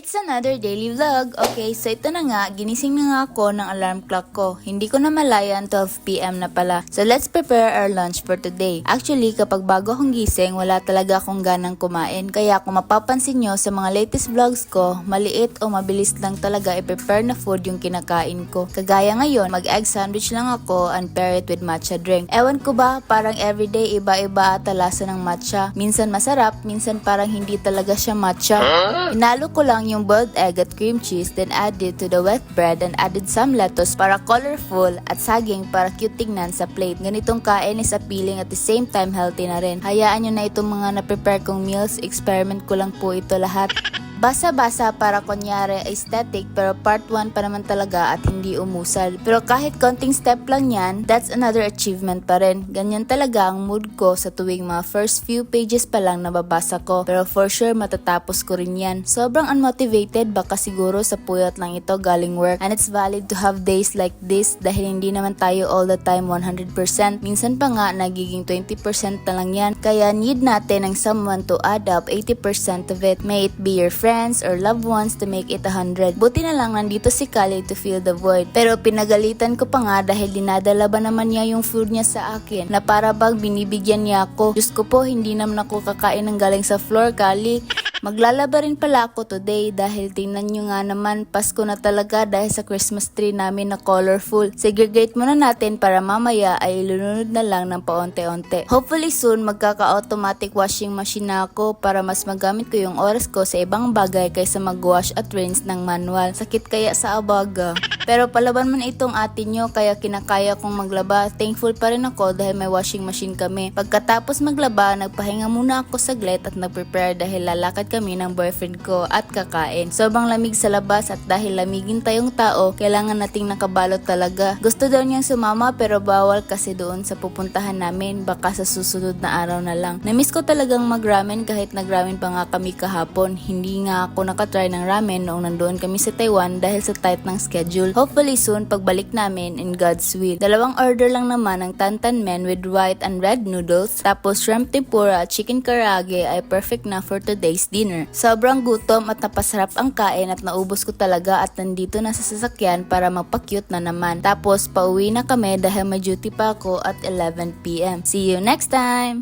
It's another daily vlog. Okay, so ito na nga, ginising na nga ako ng alarm clock ko. Hindi ko na malayan 12 PM na pala. So let's prepare our lunch for today. Actually, kapag bago akong gising, wala talaga akong ganang kumain. Kaya kung mapapansin nyo sa mga latest vlogs ko, maliit o mabilis lang talaga i-prepare na food yung kinakain ko. Kagaya ngayon, mag-egg sandwich lang ako and pair it with matcha drink. Ewan ko ba, parang everyday iba-iba ata lasa ng matcha. Minsan masarap, minsan parang hindi talaga siya matcha. Inalo ko lang yung boiled egg at cream cheese, then added to the wet bread and added some lettuce para colorful at saging para cute tingnan sa plate. Ganitong kain is appealing at the same time healthy na rin. Hayaan nyo na itong mga na-prepare kong meals, experiment ko lang po ito lahat. Basa-basa para kunyari aesthetic pero part 1 pa naman talaga at hindi umusal. Pero kahit konting step lang yan, that's another achievement pa rin. Ganyan talaga ang mood ko sa tuwing mga first few pages pa lang nababasa ko. Pero for sure matatapos ko rin yan. Sobrang unmotivated, baka siguro sa puyat lang ito galing work. And it's valid to have days like this dahil hindi naman tayo all the time 100%. Minsan pa nga nagiging 20% na lang yan. Kaya need natin ng someone to add up 80% of it. May it be your friends or loved ones to make it 100. Buti na lang nandito si Kali to fill the void. Pero pinagalitan ko pa nga dahil dinadala ba naman niya yung food niya sa akin na para bang binibigyan niya ako. Diyos ko po, hindi naman ako kakain ng galing sa floor, Kali. Maglalaba rin pala ako today dahil tingnan nyo nga naman, Pasko na talaga dahil sa Christmas tree namin na colorful. Segregate muna natin para mamaya ay ilunod na lang ng paonte-onte. Hopefully soon magkaka-automatic washing machine na ako para mas magamit ko yung oras ko sa ibang bagay kaysa mag-wash at rinse ng manual. Sakit kaya sa abaga. Pero palaban man itong atin nyo kaya kinakaya kong maglaba. Thankful pa rin ako dahil may washing machine kami. Pagkatapos maglaba, nagpahinga muna ako saglit at nag-prepare dahil lalakad kami ng boyfriend ko at kakain. Sobrang lamig sa labas at dahil lamigin tayong tao, kailangan nating nakabalot talaga. Gusto daw niyang sumama pero bawal kasi doon sa pupuntahan namin, baka sa susunod na araw na lang. Namiss ko talagang mag-ramen kahit nag-ramen pa nga kami kahapon. Hindi nga ako nakatry ng ramen noong nandoon kami sa Taiwan dahil sa tight ng schedule. Hopefully soon pagbalik namin in God's will. Dalawang order lang naman ng tantan men with white and red noodles, tapos shrimp tempura at chicken karaage ay perfect na for today's dinner. Sobrang gutom at napasarap ang kain at naubos ko talaga at nandito na sa sasakyan para magpa-cute na naman. Tapos pauwi na kami dahil may duty pa ako at 11 PM. See you next time!